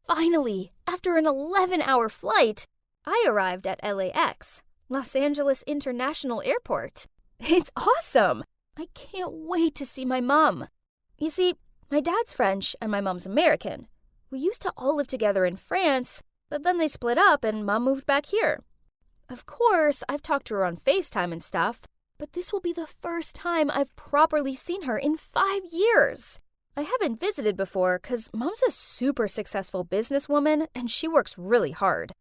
Finally, after an 11-hour flight, I arrived at LAX, Los Angeles International Airport. It's awesome! I can't wait to see my mom. You see, my dad's French and my mom's American. We used to all live together in France, but then they split up and Mom moved back here. Of course, I've talked to her on FaceTime and stuff, but this will be the first time I've properly seen her in 5 years. I haven't visited before because Mom's a super successful businesswoman and she works really hard.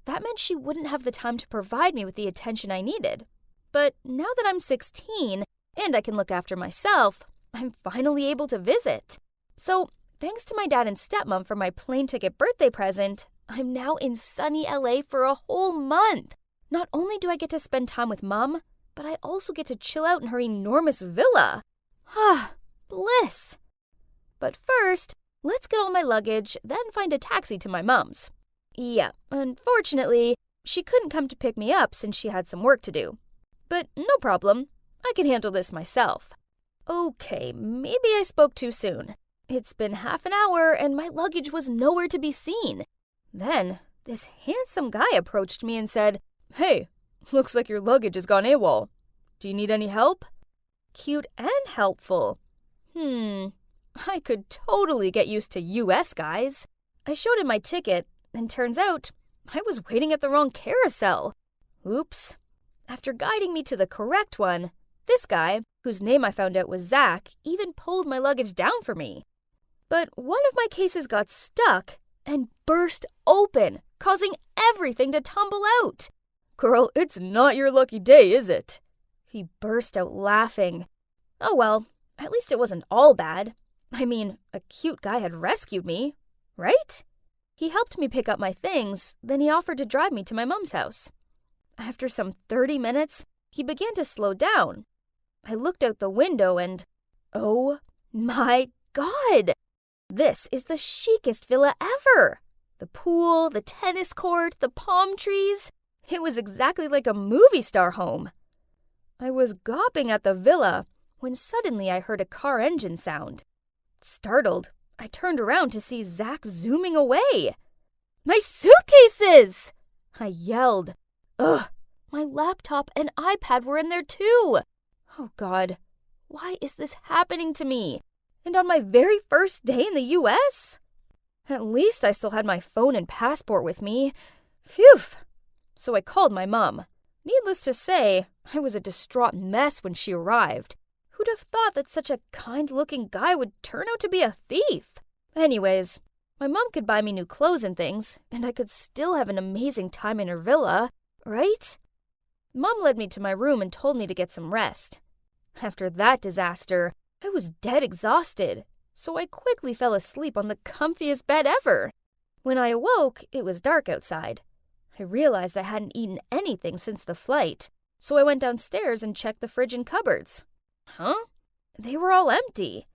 That meant she wouldn't have the time to provide me with the attention I needed. But now that I'm 16 and I can look after myself, I'm finally able to visit. So, thanks to my dad and stepmom for my plane ticket birthday present, I'm now in sunny LA for a whole month. Not only do I get to spend time with Mom, but I also get to chill out in her enormous villa. Ah, bliss. But first, let's get all my luggage, then find a taxi to my mom's. Yeah, unfortunately, she couldn't come to pick me up since she had some work to do. But no problem, I can handle this myself. Okay, maybe I spoke too soon. It's been half an hour and my luggage was nowhere to be seen. Then, this handsome guy approached me and said, "Hey, looks like your luggage has gone AWOL. Do you need any help?" Cute and helpful. I could totally get used to US guys. I showed him my ticket, and turns out I was waiting at the wrong carousel. Oops. After guiding me to the correct one, this guy, whose name I found out was Zach, even pulled my luggage down for me. But one of my cases got stuck and burst open, causing everything to tumble out. "Girl, it's not your lucky day, is it?" He burst out laughing. Oh well, at least it wasn't all bad. I mean, a cute guy had rescued me, right? He helped me pick up my things, then he offered to drive me to my mom's house. After some 30 minutes, he began to slow down. I looked out the window and, oh my God! This is the chicest villa ever! The pool, the tennis court, the palm trees. It was exactly like a movie star home. I was gawping at the villa when suddenly I heard a car engine sound. Startled, I turned around to see Zach zooming away. "My suitcases!" I yelled. Ugh, my laptop and iPad were in there too. Oh God, why is this happening to me? And on my very first day in the US? At least I still had my phone and passport with me. Phew. So I called my mom. Needless to say, I was a distraught mess when she arrived. Who'd have thought that such a kind-looking guy would turn out to be a thief? Anyways, my mom could buy me new clothes and things, and I could still have an amazing time in her villa, right? Mom led me to my room and told me to get some rest. After that disaster, I was dead exhausted, so I quickly fell asleep on the comfiest bed ever. When I awoke, it was dark outside. I realized I hadn't eaten anything since the flight, so I went downstairs and checked the fridge and cupboards. Huh? They were all empty.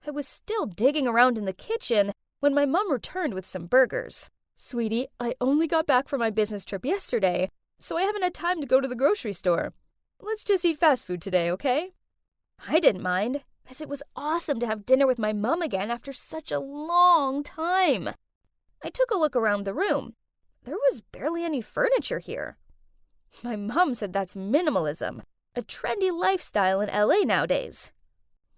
I was still digging around in the kitchen when my mom returned with some burgers. "Sweetie, I only got back from my business trip yesterday, so I haven't had time to go to the grocery store. Let's just eat fast food today, okay?" I didn't mind, as it was awesome to have dinner with my mom again after such a long time. I took a look around the room. There was barely any furniture here. My mom said that's minimalism, a trendy lifestyle in LA nowadays.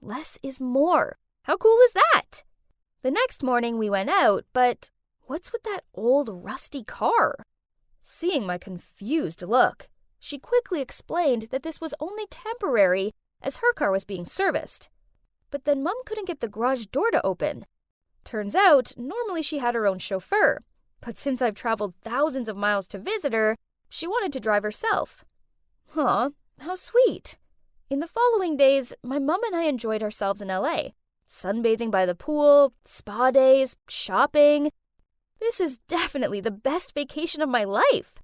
Less is more. How cool is that? The next morning we went out, but what's with that old rusty car? Seeing my confused look, she quickly explained that this was only temporary as her car was being serviced. But then Mom couldn't get the garage door to open. Turns out, normally she had her own chauffeur, but since I've traveled thousands of miles to visit her, she wanted to drive herself. Aw, how sweet. In the following days, my mom and I enjoyed ourselves in LA. Sunbathing by the pool, spa days, shopping. This is definitely the best vacation of my life.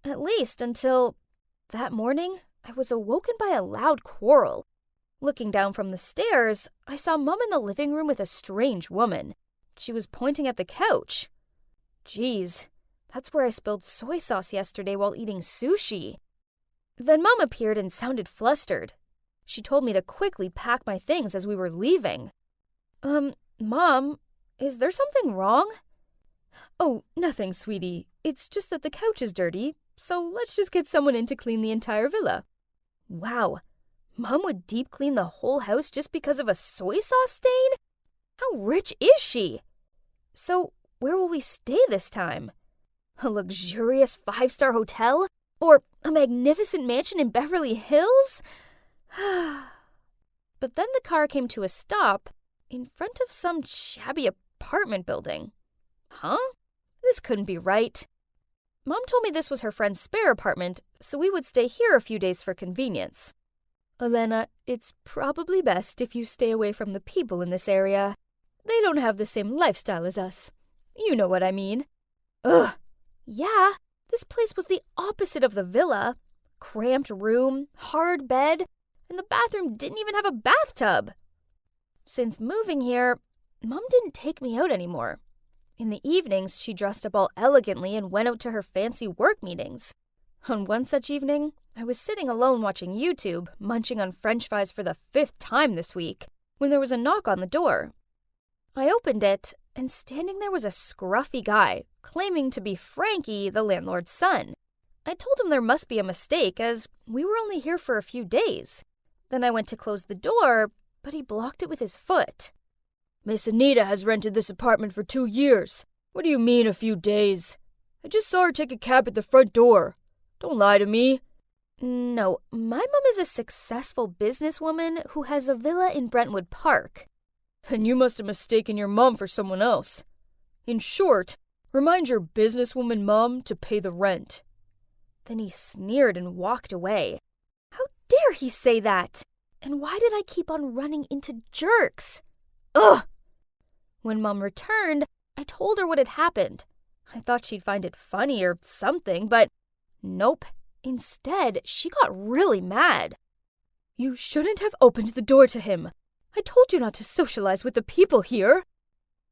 At least until that morning, I was awoken by a loud quarrel. Looking down from the stairs, I saw Mom in the living room with a strange woman. She was pointing at the couch. Geez, that's where I spilled soy sauce yesterday while eating sushi. Then Mom appeared and sounded flustered. She told me to quickly pack my things as we were leaving. Mom, is there something wrong? Oh, nothing, sweetie. It's just that the couch is dirty, so let's just get someone in to clean the entire villa. Wow, Mom would deep clean the whole house just because of a soy sauce stain? How rich is she? So, where will we stay this time? A luxurious 5-star hotel? Or a magnificent mansion in Beverly Hills? But then the car came to a stop in front of some shabby apartment building. Huh? This couldn't be right. Mom told me this was her friend's spare apartment, so we would stay here a few days for convenience. Alana, it's probably best if you stay away from the people in this area. They don't have the same lifestyle as us. You know what I mean. Ugh. Yeah, this place was the opposite of the villa. Cramped room, hard bed, and the bathroom didn't even have a bathtub. Since moving here, Mom didn't take me out anymore. In the evenings, she dressed up all elegantly and went out to her fancy work meetings. On one such evening, I was sitting alone watching YouTube, munching on French fries for the 5th time this week, when there was a knock on the door. I opened it, and standing there was a scruffy guy, claiming to be Frankie, the landlord's son. I told him there must be a mistake, as we were only here for a few days. Then I went to close the door, but he blocked it with his foot. Miss Anita has rented this apartment for 2 years. What do you mean a few days? I just saw her take a cab at the front door. Don't lie to me. No, my mom is a successful businesswoman who has a villa in Brentwood Park. Then you must have mistaken your mom for someone else. In short, remind your businesswoman mom to pay the rent. Then he sneered and walked away. How dare he say that? And why did I keep on running into jerks? Ugh! When Mom returned, I told her what had happened. I thought she'd find it funny or something, but nope. Instead, she got really mad. You shouldn't have opened the door to him. I told you not to socialize with the people here.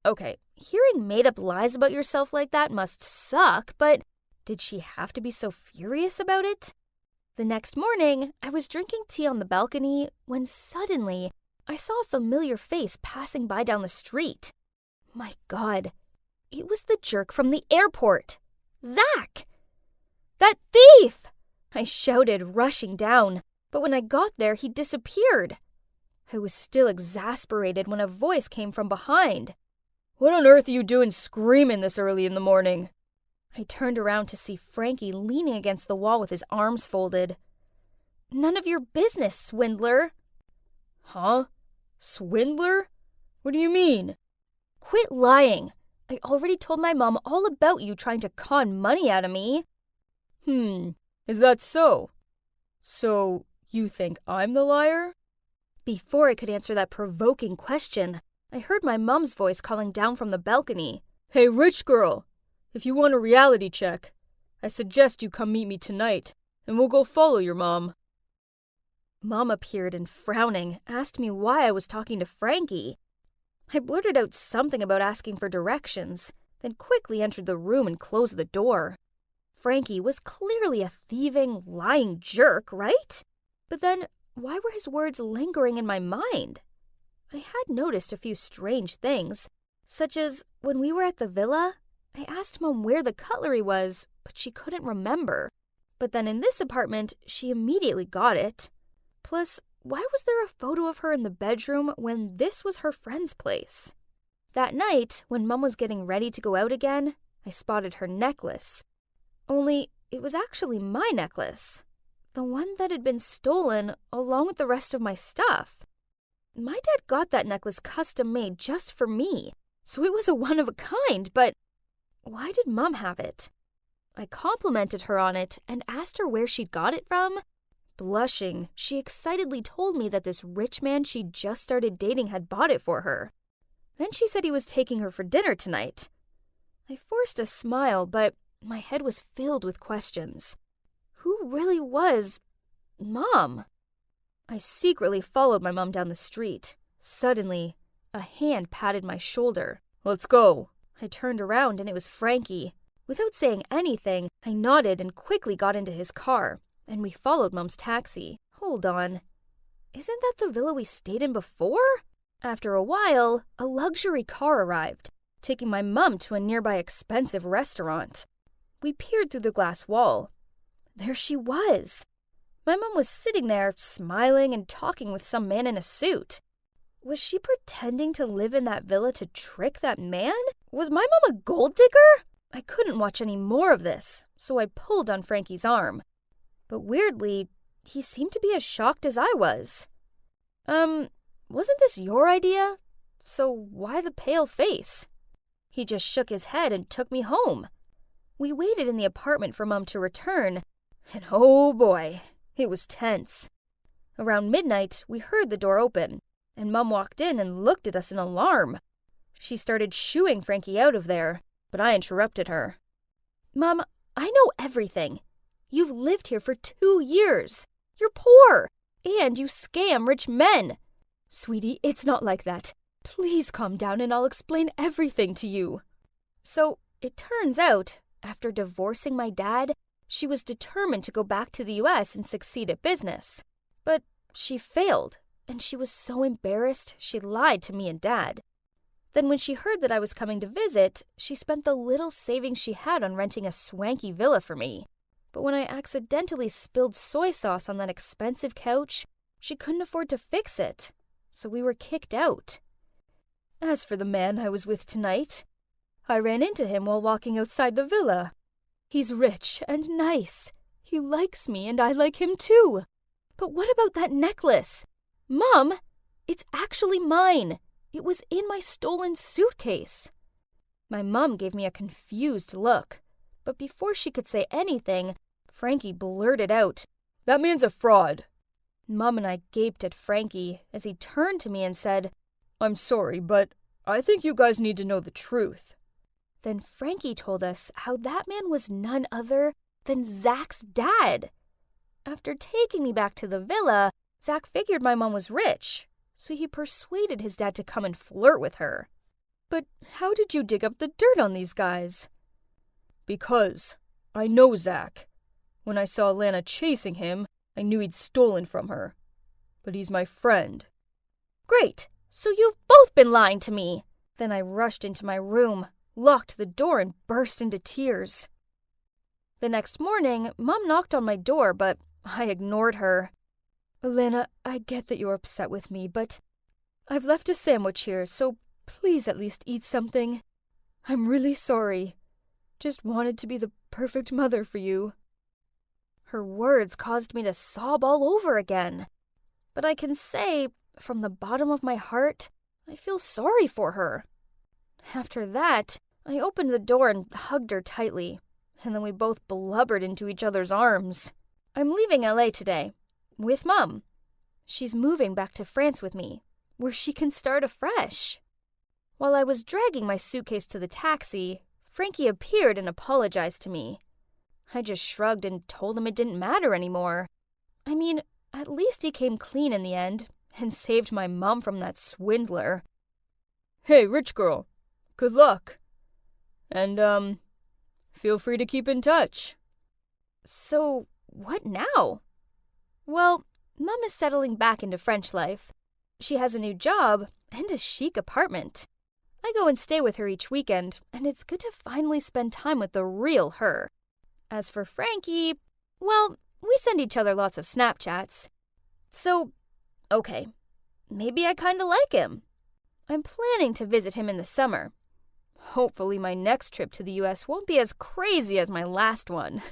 Okay, hearing made-up lies about yourself like that must suck, but did she have to be so furious about it? The next morning, I was drinking tea on the balcony when suddenly I saw a familiar face passing by down the street. My God, it was the jerk from the airport. Zach! That thief! I shouted, rushing down, but when I got there, he disappeared. I was still exasperated when a voice came from behind. What on earth are you doing screaming this early in the morning? I turned around to see Frankie leaning against the wall with his arms folded. None of your business, swindler. Huh? Swindler? What do you mean? Quit lying. I already told my mom all about you trying to con money out of me. Is that so? So, you think I'm the liar? Before I could answer that provoking question, I heard my mom's voice calling down from the balcony. Hey, rich girl, if you want a reality check, I suggest you come meet me tonight, and we'll go follow your mom. Mom appeared and, frowning, asked me why I was talking to Frankie. I blurted out something about asking for directions, then quickly entered the room and closed the door. Frankie was clearly a thieving, lying jerk, right? But then, why were his words lingering in my mind? I had noticed a few strange things, such as when we were at the villa, I asked Mom where the cutlery was, but she couldn't remember. But then in this apartment, she immediately got it. Plus, why was there a photo of her in the bedroom when this was her friend's place? That night, when Mom was getting ready to go out again, I spotted her necklace. Only, it was actually my necklace. The one that had been stolen along with the rest of my stuff. My dad got that necklace custom-made just for me, so it was a one-of-a-kind, but why did Mom have it? I complimented her on it and asked her where she'd got it from. Blushing, she excitedly told me that this rich man she'd just started dating had bought it for her. Then she said he was taking her for dinner tonight. I forced a smile, but my head was filled with questions. Who really was Mom? I secretly followed my mom down the street. Suddenly, a hand patted my shoulder. Let's go. I turned around and it was Frankie. Without saying anything, I nodded and quickly got into his car, and we followed Mom's taxi. Hold on. Isn't that the villa we stayed in before? After a while, a luxury car arrived. taking my mom to a nearby expensive restaurant. We peered through the glass wall. There she was. My mom was sitting there, smiling and talking with some man in a suit. Was she pretending to live in that villa to trick that man? Was my mom a gold digger? I couldn't watch any more of this, so I pulled on Frankie's arm. But weirdly, he seemed to be as shocked as I was. Wasn't this your idea? So why the pale face? He just shook his head and took me home. We waited in the apartment for Mom to return, and oh boy, it was tense. Around midnight, we heard the door open, and Mom walked in and looked at us in alarm. She started shooing Frankie out of there, but I interrupted her. Mom, I know everything. You've lived here for 2 years. You're poor, and you scam rich men. Sweetie, it's not like that. Please calm down and I'll explain everything to you. So, it turns out, after divorcing my dad, she was determined to go back to the US and succeed at business. But she failed, and she was so embarrassed she lied to me and Dad. Then when she heard that I was coming to visit, she spent the little savings she had on renting a swanky villa for me. But when I accidentally spilled soy sauce on that expensive couch, she couldn't afford to fix it, so we were kicked out. As for the man I was with tonight, I ran into him while walking outside the villa. He's rich and nice. He likes me and I like him too. But what about that necklace? Mom, it's actually mine. It was in my stolen suitcase. My mom gave me a confused look, but before she could say anything, Frankie blurted out, "That man's a fraud." Mom and I gaped at Frankie as he turned to me and said, "I'm sorry, but I think you guys need to know the truth." Then Frankie told us how that man was none other than Zach's dad. After taking me back to the villa, Zach figured my mom was rich, so he persuaded his dad to come and flirt with her. But how did you dig up the dirt on these guys? Because I know Zach. When I saw Alana chasing him, I knew he'd stolen from her. But he's my friend. Great, so you've both been lying to me. Then I rushed into my room, locked the door, and burst into tears. The next morning, Mom knocked on my door, but I ignored her. Alana, I get that you're upset with me, but I've left a sandwich here, so please at least eat something. I'm really sorry. Just wanted to be the perfect mother for you. Her words caused me to sob all over again. But I can say, from the bottom of my heart, I feel sorry for her. After that, I opened the door and hugged her tightly, and then we both blubbered into each other's arms. I'm leaving LA today, with Mom. She's moving back to France with me, where she can start afresh. While I was dragging my suitcase to the taxi, Frankie appeared and apologized to me. I just shrugged and told him it didn't matter anymore. I mean, at least he came clean in the end and saved my mom from that swindler. Hey, rich girl. Good luck. And, feel free to keep in touch. So, what now? Well, Mom is settling back into French life. She has a new job and a chic apartment. I go and stay with her each weekend, and it's good to finally spend time with the real her. As for Frankie, well, we send each other lots of Snapchats. So, okay, maybe I kinda like him. I'm planning to visit him in the summer. Hopefully my next trip to the US won't be as crazy as my last one.